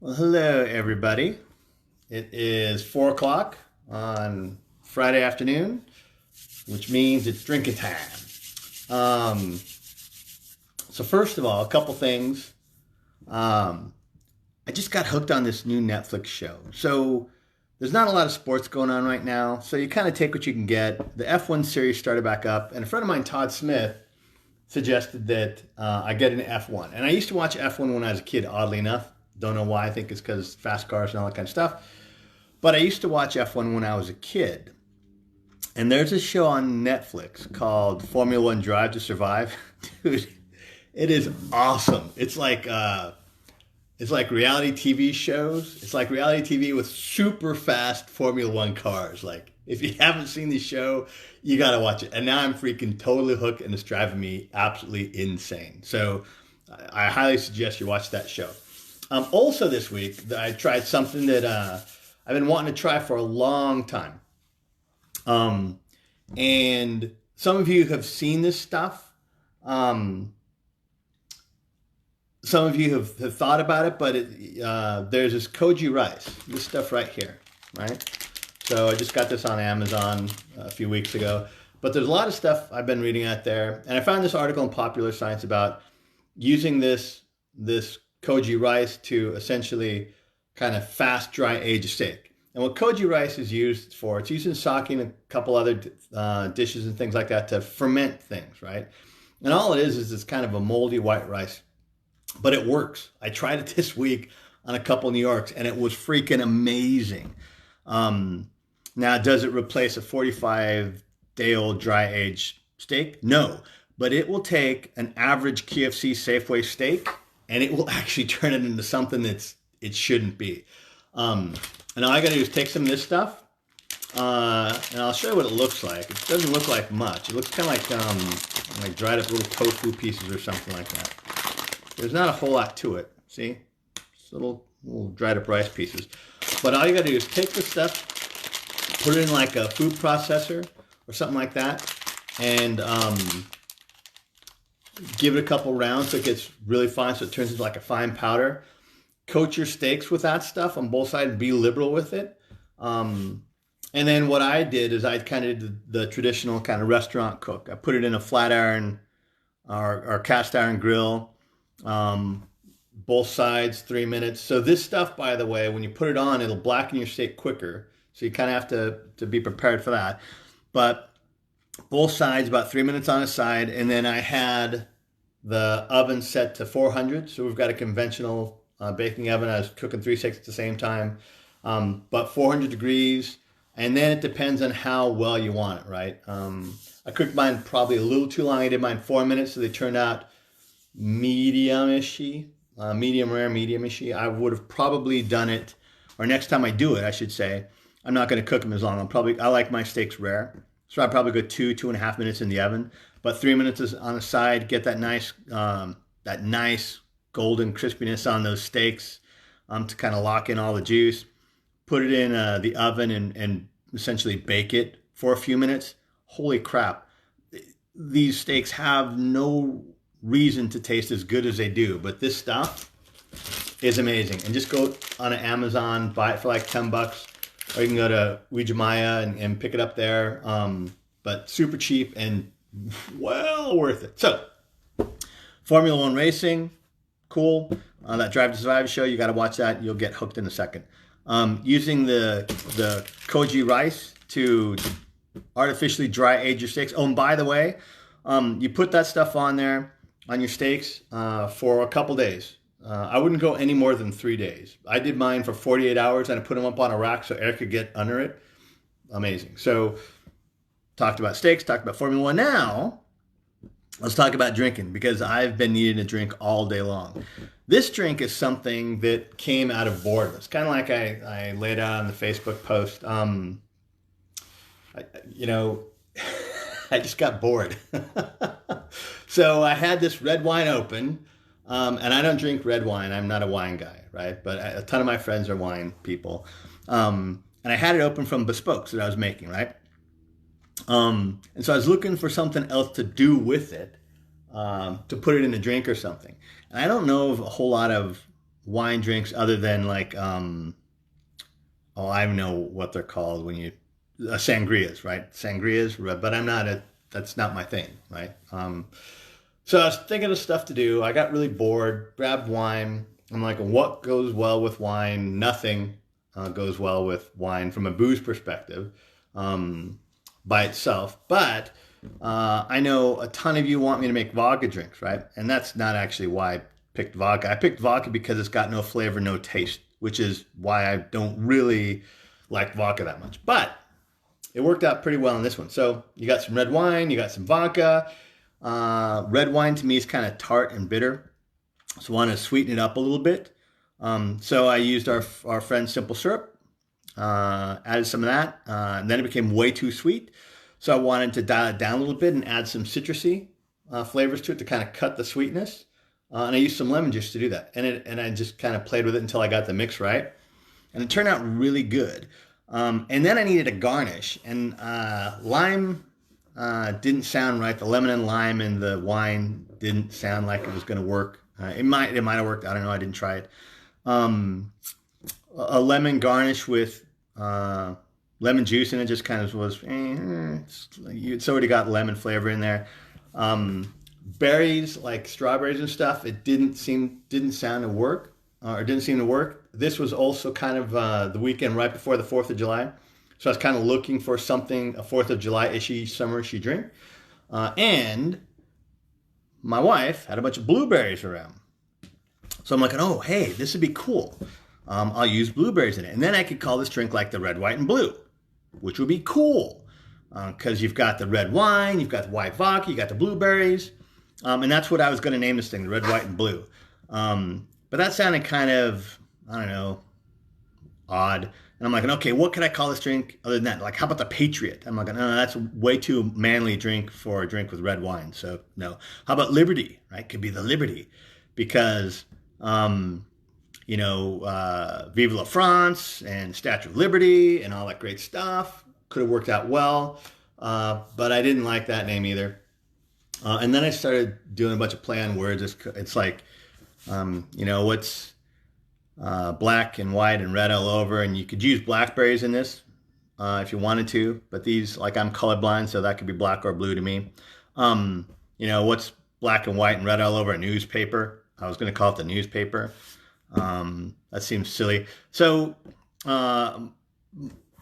Well, hello, everybody. It is 4 o'clock on Friday afternoon, which means it's drinking time. Um, so, first of all, a couple things. Um, I just got hooked on this new Netflix show. So, there's not a lot of sports going on right now. So, you kind of take what you can get. The F1 series started back up, and a friend of mine, Todd Smith, suggested that I get an F1. And I used to watch F1 when I was a kid, oddly enough. Don't know why. I think it's because fast cars and all that kind of stuff. But I used to watch F1 when I was a kid. And there's a show on Netflix called Formula One Drive to Survive. Dude, it is awesome. It's like reality TV shows. It's like reality TV with super fast Formula One cars. Like, if you haven't seen the show, you got to watch it. And now I'm freaking totally hooked, and it's driving me absolutely insane. So I highly suggest you watch that show. Also this week, I tried something that I've been wanting to try for a long time. And some of you have seen this stuff. Some of you have thought about it, but there's this koji rice, this stuff right here, right? So I just got this on Amazon a few weeks ago. But there's a lot of stuff I've been reading out there. And I found this article in Popular Science about using this koji rice to essentially kind of fast dry age a steak. And what koji rice is used for, it's used in sake and a couple other dishes and things like that to ferment things, right? And all it is it's kind of a moldy white rice. But it works. I tried it this week on a couple New Yorks, and it was freaking amazing. Now, does it replace a 45-day-old dry-aged steak? No. But it will take an average KFC Safeway steak, and it will actually turn it into something it shouldn't be. And all I got to do is take some of this stuff, and I'll show you what it looks like. It doesn't look like much. It looks kind of like dried up little tofu pieces or something like that. There's not a whole lot to it. See? Just little dried up rice pieces. But all you got to do is take this stuff, put it in like a food processor or something like that, and give it a couple rounds so it gets really fine, so it turns into like a fine powder. Coat your steaks with that stuff on both sides. Be liberal with it. And then what I did is I kind of did the traditional kind of restaurant cook. I put it in a flat iron or cast iron grill. Both sides, 3 minutes. So this stuff, by the way, when you put it on, it'll blacken your steak quicker. So you kind of have to be prepared for that. But both sides, about 3 minutes on a side. And then I had the oven set to 400. So we've got a conventional baking oven. I was cooking 3 steaks at the same time. But 400 degrees. And then it depends on how well you want it, right? I cooked mine probably a little too long. I did mine 4 minutes, so they turned out medium-ishy, medium rare, medium-ishy. I would have probably done it, or next time I do it, I should say, I'm not going to cook them as long. I like my steaks rare, so I'd probably go 2.5 minutes in the oven, but 3 minutes is on the side. Get that nice golden crispiness on those steaks to kind of lock in all the juice. Put it in the oven and essentially bake it for a few minutes. Holy crap! These steaks have no reason to taste as good as they do, but this stuff is amazing. And just go on Amazon, buy it for like $10, or you can go to Wijamaya and pick it up there. But super cheap and well worth it. So, Formula One racing, cool. That Drive to Survive show, you got to watch that. You'll get hooked in a second. Using the koji rice to artificially dry age your steaks. Oh, and by the way, you put that stuff on there on your steaks for a couple days. I wouldn't go any more than 3 days. I did mine for 48 hours and I put them up on a rack so air could get under it. Amazing. So talked about steaks, talked about Formula One. Now let's talk about drinking, because I've been needing a drink all day long. This drink is something that came out of boredom. It's kind of like I laid out on the Facebook post. I just got bored. So I had this red wine open, and I don't drink red wine. I'm not a wine guy, right? But a ton of my friends are wine people. And I had it open from Bespokes that I was making, right? And so I was looking for something else to do with it, to put it in a drink or something. And I don't know of a whole lot of wine drinks other than like oh, I don't know what they're called when you sangrias, right? Sangrias, but I'm not a that's not my thing, right? So I was thinking of stuff to do. I got really bored, grabbed wine. I'm like, what goes well with wine? Nothing goes well with wine from a booze perspective by itself. But I know a ton of you want me to make vodka drinks, right? And that's not actually why I picked vodka. I picked vodka because it's got no flavor, no taste, which is why I don't really like vodka that much. But it worked out pretty well in this one. So you got some red wine, you got some vodka. Red wine to me is kind of tart and bitter, so I want to sweeten it up a little bit. So I used our friend's simple syrup, added some of that, and then it became way too sweet. So I wanted to dial it down a little bit and add some citrusy flavors to it to kind of cut the sweetness. And I used some lemon juice to do that, and I just kind of played with it until I got the mix right, and it turned out really good. And then I needed a garnish, and lime. Didn't sound right. The lemon and lime in the wine didn't sound like it was going to work. It might have worked. I don't know. I didn't try it. A lemon garnish with lemon juice in it just kind of was. It's already got lemon flavor in there. Berries like strawberries and stuff. It didn't sound to work, or didn't seem to work. This was also kind of the weekend right before the 4th of July. So I was kind of looking for something, a 4th of July-ishy summer-ishy drink. And my wife had a bunch of blueberries around. So I'm like, oh, hey, this would be cool. I'll use blueberries in it. And then I could call this drink like the red, white, and blue, which would be cool. Because you've got the red wine, you've got the white vodka, you got the blueberries. And that's what I was going to name this thing, the red, white, and blue. But that sounded kind of, I don't know, odd. And I'm like, okay, what could I call this drink other than that? Like, how about the Patriot? I'm like, no, that's way too manly drink for a drink with red wine. So no. How about Liberty? Right? Could be the Liberty, because Vive la France and Statue of Liberty and all that great stuff could have worked out well, but I didn't like that name either. And then I started doing a bunch of play on words. It's like, what's black and white and red all over, and you could use blackberries in this if you wanted to, but these, like, I'm colorblind, so that could be black or blue to me. What's black and white and red all over? A newspaper. I was going to call it the newspaper. That seems silly. So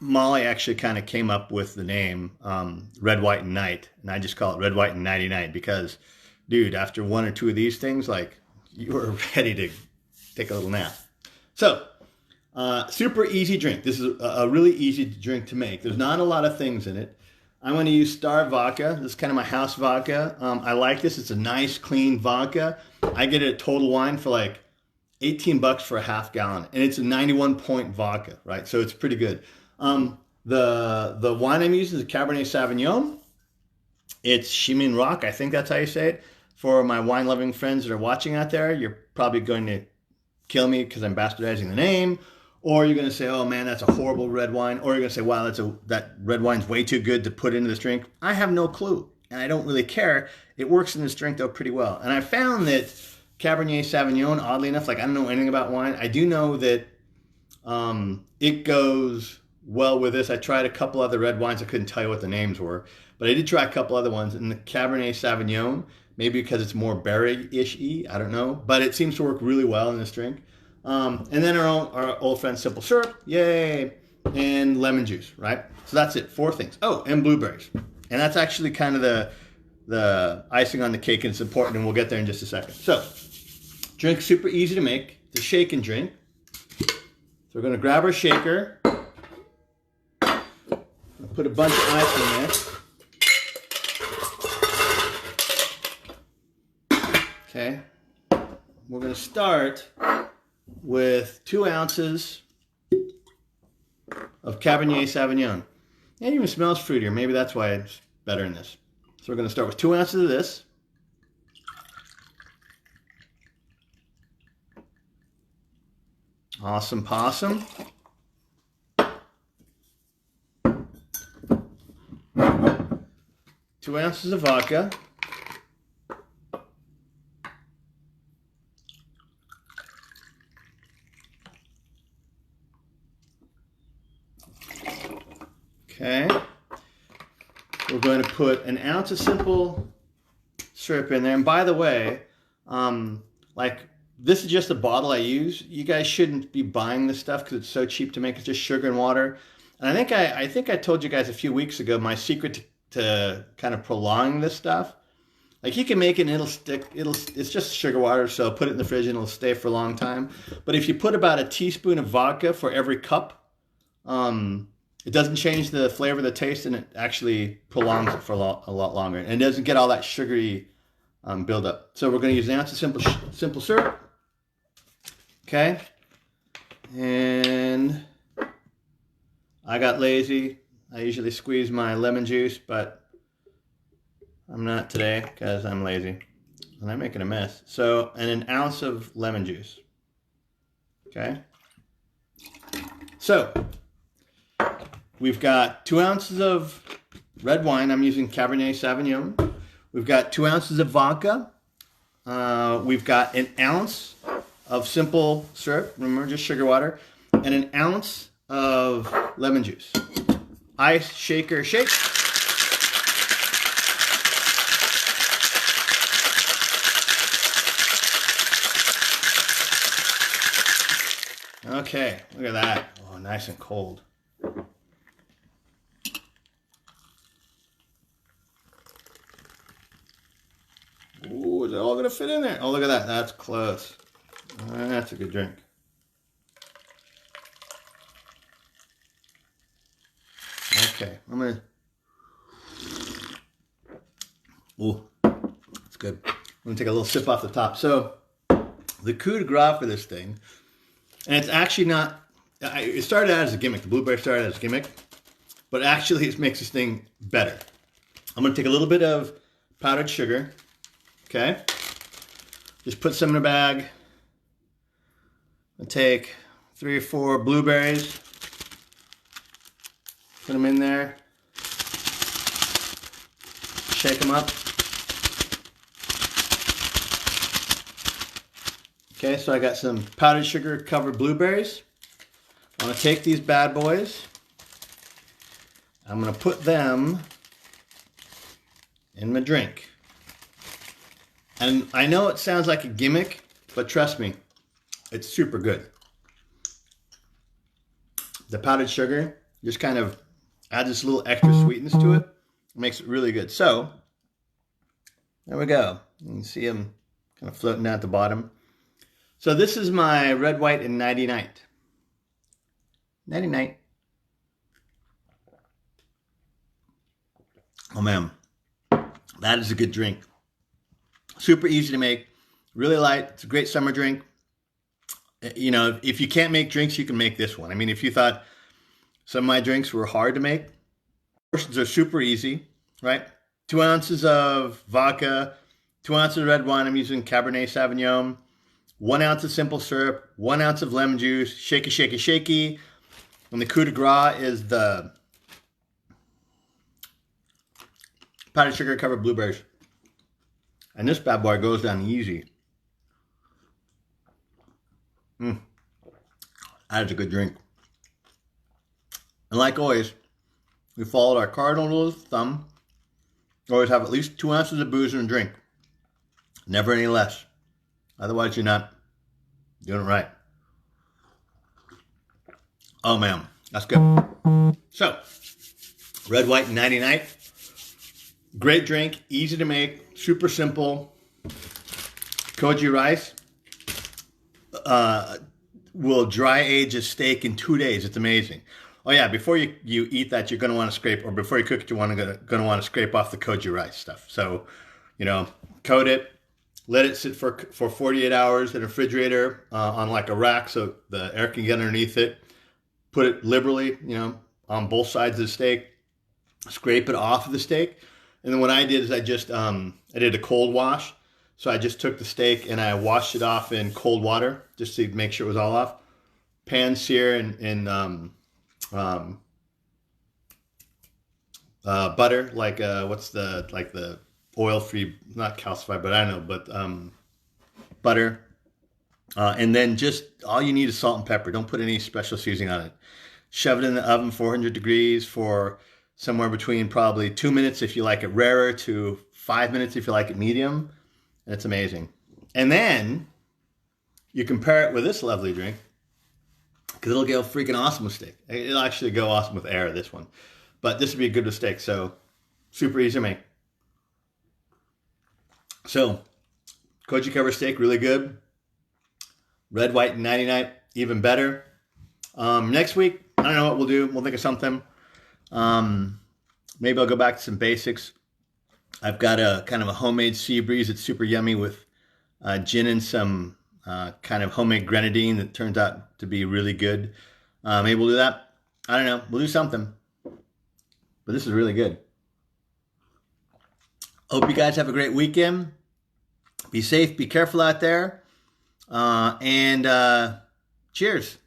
Molly actually kind of came up with the name Red, White, and Night, and I just call it Red, White, and Nighty Night because, dude, after one or two of these things, like, you were ready to take a little nap. So, super easy drink. This is a really easy drink to make. There's not a lot of things in it. I'm going to use Star vodka. This is kind of my house vodka. I like this. It's a nice, clean vodka. I get it at Total Wine for like $18 for a half gallon, and it's a 91-point vodka, right? So it's pretty good. The wine I'm using is a Cabernet Sauvignon. It's Chemin Rock. I think that's how you say it. For my wine-loving friends that are watching out there, you're probably going to kill me because I'm bastardizing the name, or you're going to say, oh man, that's a horrible red wine, or you're going to say, wow, that red wine's way too good to put into this drink. I have no clue, and I don't really care. It works in this drink though pretty well. And I found that Cabernet Sauvignon, oddly enough, like, I don't know anything about wine. I do know that it goes well with this. I tried a couple other red wines. I couldn't tell you what the names were, but I did try a couple other ones, and the Cabernet Sauvignon, maybe because it's more berry-ish-y, I don't know, but it seems to work really well in this drink. And then our old friend simple syrup, yay, and lemon juice, right? So that's it, 4 things. Oh, and blueberries. And that's actually kind of the icing on the cake, and it's important, and we'll get there in just a second. So, drink super easy to make. It's a shake and drink. So we're going to grab our shaker, put a bunch of ice in there. Okay, we're going to start with 2 ounces of Cabernet Sauvignon. It even smells fruitier. Maybe that's why it's better in this. So we're going to start with 2 ounces of this. Awesome possum. 2 ounces of vodka. Okay. We're going to put an ounce of simple syrup in there. And by the way, like this is just a bottle I use. You guys shouldn't be buying this stuff because it's so cheap to make. It's just sugar and water. And I think I told you guys a few weeks ago my secret to kind of prolonging this stuff. Like you can make it and it'll stick. It's just sugar water, so put it in the fridge and it'll stay for a long time. But if you put about a teaspoon of vodka for every cup, it doesn't change the flavor, the taste, and it actually prolongs it for a lot longer. And it doesn't get all that sugary buildup. So we're going to use an ounce of simple syrup. Okay. And I got lazy. I usually squeeze my lemon juice, but I'm not today because I'm lazy and I'm making a mess. So, and an ounce of lemon juice. Okay. So, we've got 2 ounces of red wine. I'm using Cabernet Sauvignon. We've got 2 ounces of vodka. We've got an ounce of simple syrup. Remember, just sugar water. And an ounce of lemon juice. Ice, shaker, shake. Okay, look at that. Oh, nice and cold. Ooh, is it all gonna fit in there? Oh, look at that. That's close. That's a good drink. Okay, I'm gonna. Ooh, it's good. I'm gonna take a little sip off the top. So, the coup de grace for this thing. And it's actually not, it started out as a gimmick. The blueberry started as a gimmick, but actually it makes this thing better. I'm going to take a little bit of powdered sugar, okay? Just put some in a bag. I'll take 3 or 4 blueberries, put them in there, shake them up. Okay, so I got some powdered sugar covered blueberries. I'm going to take these bad boys. I'm going to put them in my drink. And I know it sounds like a gimmick, but trust me, it's super good. The powdered sugar just kind of adds this little extra sweetness to it. It makes it really good. So, there we go. You can see them kind of floating down at the bottom. So this is my red, white, and Nighty Night. Nighty Night. Oh man, that is a good drink. Super easy to make, really light. It's a great summer drink. You know, if you can't make drinks, you can make this one. I mean, if you thought some of my drinks were hard to make, portions are super easy, right? 2 ounces of vodka, 2 ounces of red wine. I'm using Cabernet Sauvignon. 1 ounce of simple syrup, 1 ounce of lemon juice, shaky, shaky, shaky. And the coup de grace is the powdered sugar covered blueberries. And this bad boy goes down easy. That is a good drink. And like always, we followed our cardinal rule of thumb. Always have at least 2 ounces of booze in a drink. Never any less. Otherwise, you're not doing it right. Oh, man. That's good. So, red, white, and Nighty Night. Great drink. Easy to make. Super simple. Koji rice will dry age a steak in 2 days. It's amazing. Oh, yeah. Before you eat that, you're going to want to scrape, or before you cook it, you're going to want to scrape off the koji rice stuff. So, you know, coat it. Let it sit for 48 hours in a refrigerator on like a rack so the air can get underneath it. Put it liberally, you know, on both sides of the steak. Scrape it off of the steak. And then what I did is I did a cold wash. So I just took the steak and I washed it off in cold water just to make sure it was all off. Pan sear in butter, like what's the oil-free, not calcified, but I know, but butter. And then just all you need is salt and pepper. Don't put any special seasoning on it. shove it in the oven, 400 degrees for somewhere between probably 2 minutes if you like it rarer to 5 minutes if you like it medium. And it's amazing. And then you compare it with this lovely drink because it'll go freaking awesome with steak. It'll actually go awesome with air, this one. But this would be good with steak, so super easy to make. So, koji cover steak, really good. Red, white, and 99, even better. Next week, I don't know what we'll do. We'll think of something. Maybe I'll go back to some basics. I've got a kind of a homemade sea breeze. It's super yummy with gin and some kind of homemade grenadine that turns out to be really good. Maybe we'll do that. I don't know. We'll do something. But this is really good. Hope you guys have a great weekend. Be safe. Be careful out there. And cheers.